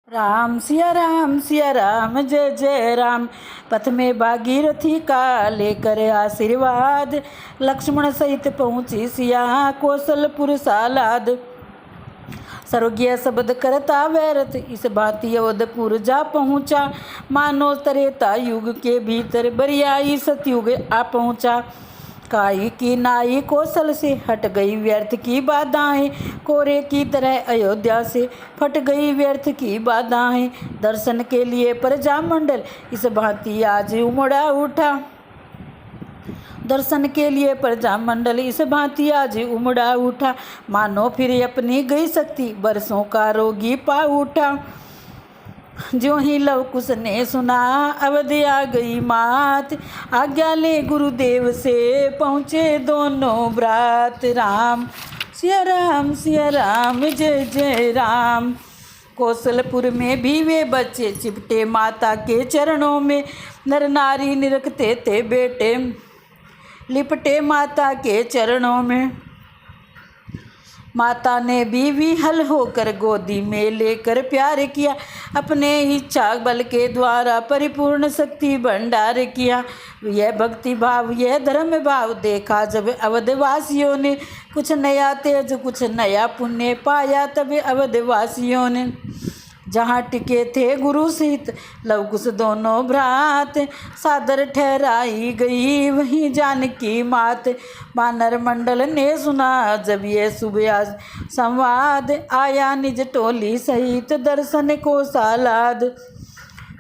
राम सिया राम जय जय राम। पथ में भागीरथी का लेकर आशीर्वाद, लक्ष्मण सहित पहुँची सिया कौशलपुर सालाद। सर्वज्ञ शब्द करता वैरथ, इस भांति अवधपुर जा पहुँचा। मानो त्रेता युग के भीतर बरियाई सतयुग आ पहुँचा। काई की नाई कौशल से हट गई व्यर्थ की बाधाएं, कोरे की तरह अयोध्या से फट गई व्यर्थ की बाधाएं। दर्शन के लिए प्रजा मंडल इस भांति आज उमड़ा उठा। दर्शन के लिए प्रजा मंडल इस भांति आज उमड़ा उठा। मानो फिर अपनी गई शक्ति बरसों का रोगी पा उठा। जो ही लव कुश ने सुना अवध आ गई मात, आज्ञा ले गुरुदेव से पहुँचे दोनों ब्रात। राम सिया राम जय जय राम। कौशलपुर में भी वे बच्चे चिपटे माता के चरणों में, नर नारी निरखते थे बेटे लिपटे माता के चरणों में। माता ने भी विहल होकर गोदी में लेकर प्यार किया, अपने इच्छा बल के द्वारा परिपूर्ण शक्ति भंडार किया। यह भक्ति भाव यह धर्म भाव देखा जब अवधवासियों ने, कुछ नया तेज कुछ नया पुण्य पाया तब अवधवासियों ने। जहाँ टिके थे गुरु सहित लव कुश दोनों भ्रात, सादर ठहराई गई वहीं जानकी मात। वानर मंडल ने सुना जब ये सुबह संवाद, आया निज टोली सहित दर्शन को सालाद।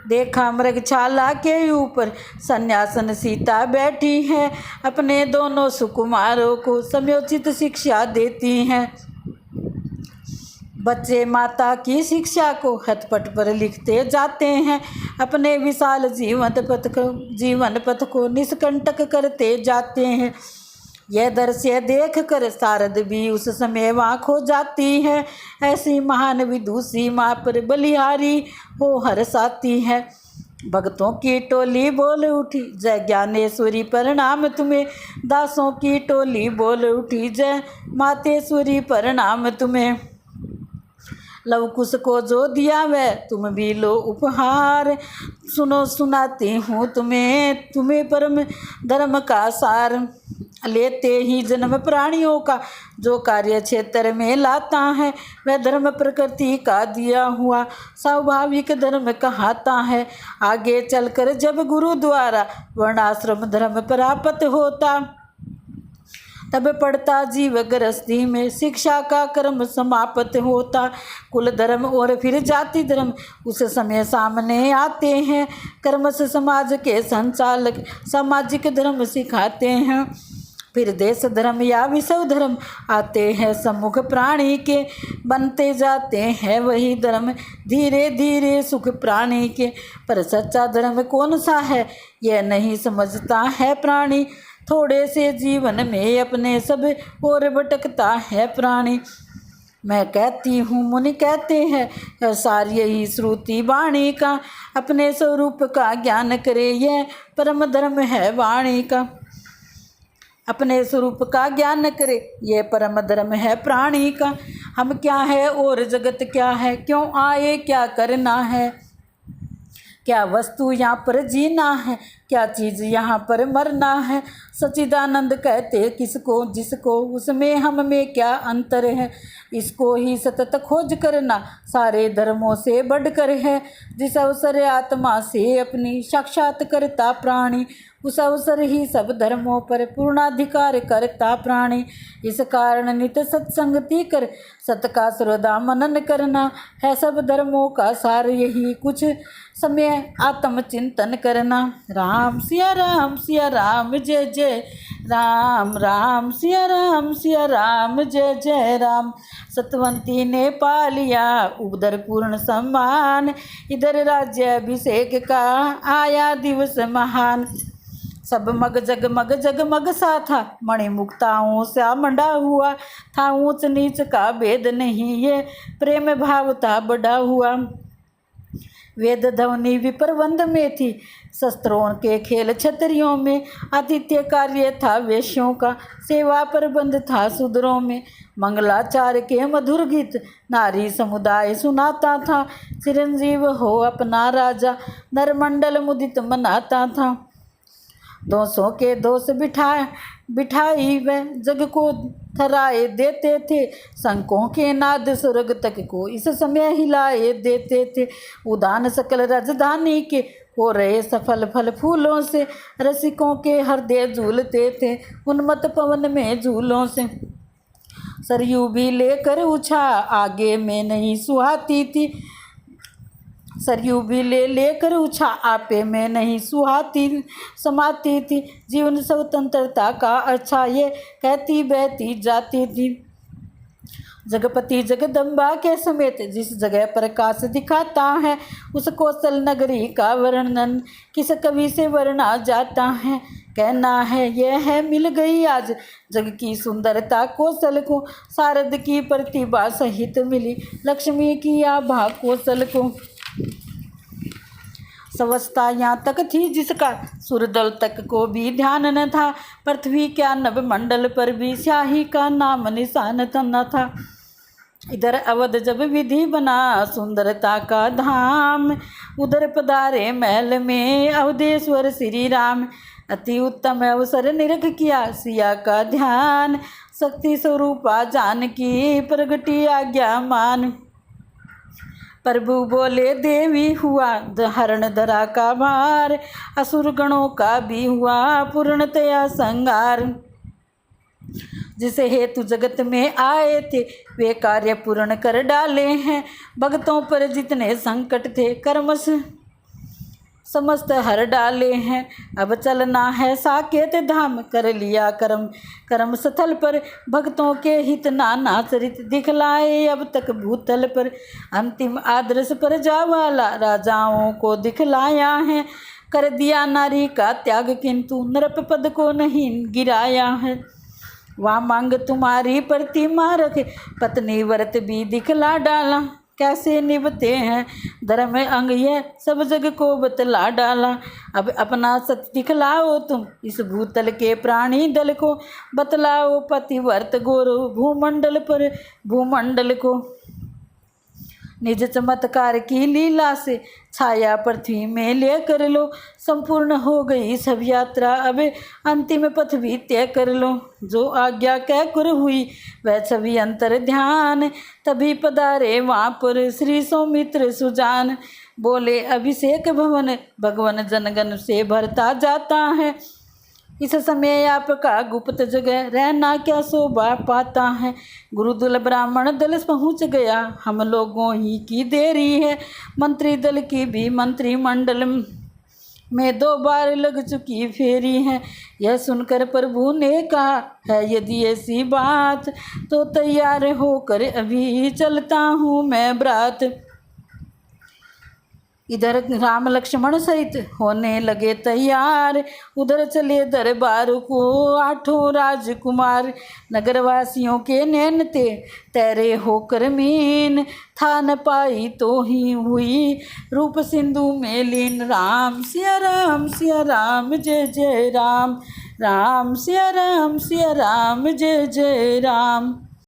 देखा मृगशाला के ऊपर सन्यासन सीता बैठी है, अपने दोनों सुकुमारों को समयोचित शिक्षा देती हैं। बच्चे माता की शिक्षा को हथपट पर लिखते जाते हैं, अपने विशाल जीवन पथ को निष्कंटक करते जाते हैं। यह दृश्य देख कर शारद भी उस समय वहाँ खो जाती है। ऐसी महान विदुषी माँ पर बलिहारी हो हर्षाती है। भक्तों की टोली बोल उठी जय ज्ञानेश्वरी प्रणाम तुम्हें, दासों की टोली बोल उठी जय मातेश्वरी प्रणाम तुम्हें। लव कुश को जो दिया वह तुम भी लो उपहार, सुनो सुनाती हूँ तुम्हें परम धर्म का सार। लेते ही जन्म प्राणियों का जो कार्य क्षेत्र में लाता है, वह धर्म प्रकृति का दिया हुआ स्वाभाविक धर्म कहता है। आगे चलकर जब गुरु द्वारा वर्णाश्रम धर्म प्राप्त होता, तब पढ़ता जीव गृहस्थी में शिक्षा का कर्म समाप्त होता। कुल धर्म और फिर जाति धर्म उस समय सामने आते हैं। कर्म से समाज के संचालक सामाजिक धर्म सिखाते हैं। फिर देश धर्म या विश्व धर्म आते हैं सम्मुख प्राणी के, बनते जाते हैं वही धर्म धीरे धीरे सुख प्राणी के। पर सच्चा धर्म कौन सा है यह नहीं समझता है प्राणी, थोड़े से जीवन में अपने सब और भटकता है प्राणी। मैं कहती हूँ मुनि कहते हैं सारी यही श्रुति वाणी का, अपने स्वरूप का ज्ञान करे यह परम धर्म है वाणी का। अपने स्वरूप का ज्ञान करे यह परम धर्म है प्राणी का। हम क्या है और जगत क्या है, क्यों आए क्या करना है, क्या वस्तु यहाँ पर जीना है, क्या चीज़ यहाँ पर मरना है। सच्चिदानंद कहते किसको जिसको, उसमें हम में क्या अंतर है। इसको ही सतत खोज करना सारे धर्मों से बढ़कर है। जिस अवसर आत्मा से अपनी साक्षात करता प्राणी, उस अवसर ही सब धर्मों पर पूर्णाधिकार करता प्राणी। इस कारण नित्य सत्संगति कर सत का श्रद्धा मनन करना है सब धर्मों का सार। यही कुछ समय आत्मचिंतन करना। राम सिया राम जय जय राम। राम सिया राम जय जय राम। सतवंती ने पा लिया उधर पूर्ण सम्मान, इधर राज्याभिषेक का आया दिवस महान। सब मग जगमग सा था, मणि मुक्ताओं से मंडा हुआ था। ऊंच नीच का भेद नहीं ये प्रेम भाव था बढ़ा हुआ। वेद ध्वनि विप्रबंध में थी, शस्त्रों के खेल क्षत्रियों में, आतिथ्य कार्य था वेश्यों का, सेवा प्रबंध था शूद्रों में, मंगलाचार के मधुर गीत नारी समुदाय सुनाता था, चिरंजीव हो अपना राजा नरमंडल मुदित मनाता था। दोषों के दोष बिठाई वह जग को थराए देते थे, शंखों के नाद स्वर्ग तक को इस समय हिलाए देते थे। उदान सकल राजधानी के हो रहे सफल फल फूलों से, रसिकों के हृदय झूलते थे उन्मत्त पवन में झूलों से। सरयू भी लेकर उछा आगे में नहीं सुहाती थी, सरयू भी लेकर उछा आपे में नहीं सुहाती समाती थी। जीवन स्वतंत्रता का अच्छा ये कहती बहती जाती थी। जगपति जगदम्बा के समेत जिस जगह प्रकाश दिखाता है, उस कौशल नगरी का वर्णन किस कवि से वर्णा जाता है। कहना है यह है मिल गई आज जग की सुंदरता कौशल को, शारद की प्रतिभा सहित मिली लक्ष्मी की आभा कौशल को। अवस्था यहाँ तक थी जिसका सूर्यदल तक को भी ध्यान न था, पृथ्वी क्या नभ मंडल पर भी स्याही का नाम निशान न था। इधर अवध जब विधि बना सुंदरता का धाम, उधर पधारे महल में अवधेश्वर श्री राम। अति उत्तम अवसर निरख किया सिया का ध्यान, शक्ति स्वरूपा जानकी प्रगटी आज्ञा मान। प्रभु बोले देवी हुआ हरण धरा का भार, असुर गणों का भी हुआ पूर्णतया संहार। जिसे हेतु जगत में आए थे वे कार्य पूर्ण कर डाले हैं, भक्तों पर जितने संकट थे कर्मश समस्त हर डाले हैं। अब चलना है साकेत धाम, कर लिया कर्म स्थल पर, भक्तों के हित नाना चरित दिखलाए अब तक भूतल पर। अंतिम आदर्श पर जावाला राजाओं को दिखलाया है, कर दिया नारी का त्याग किंतु नृप पद को नहीं गिराया है। वहाँ मांग तुम्हारी प्रतिमा रखे पत्नी व्रत भी दिखला डाला, कैसे निभते हैं धर्म अंग यह सब जग को बतला डाला। अब अपना सत्य दिखलाओ तुम इस भूतल के प्राणी दल को, बतलाओ पतिव्रत गौरव भूमंडल को। निज चमत्कार की लीला से छाया पृथ्वी में ले कर लो, संपूर्ण हो गई सब यात्रा अब अंतिम पथ भी तय कर लो। जो आज्ञा कह कर हुई वह छवि अंतर ध्यान, तभी पधारे वहाँ पर श्री सौमित्र सुजान। बोले अभिषेक भवन भगवन जनगण से भरता जाता है, इस समय आपका गुप्त जगह रहना क्या शोभा पाता है। गुरुदल ब्राह्मण दल पहुँच गया, हम लोगों ही की देरी है, मंत्री दल की भी मंत्रिमंडल में 2 बार लग चुकी फेरी है। यह सुनकर प्रभु ने कहा है यदि ऐसी बात तो तैयार होकर अभी चलता हूँ मैं ब्रात। इधर राम लक्ष्मण सहित होने लगे तैयार, उधर चले दरबार को 8 राजकुमार। नगरवासियों के नैन तेरे होकर मीन, था न पाई तो ही हुई रूप सिंधु में लीन। राम सिया राम जय जय राम, राम सिया राम जय जय राम।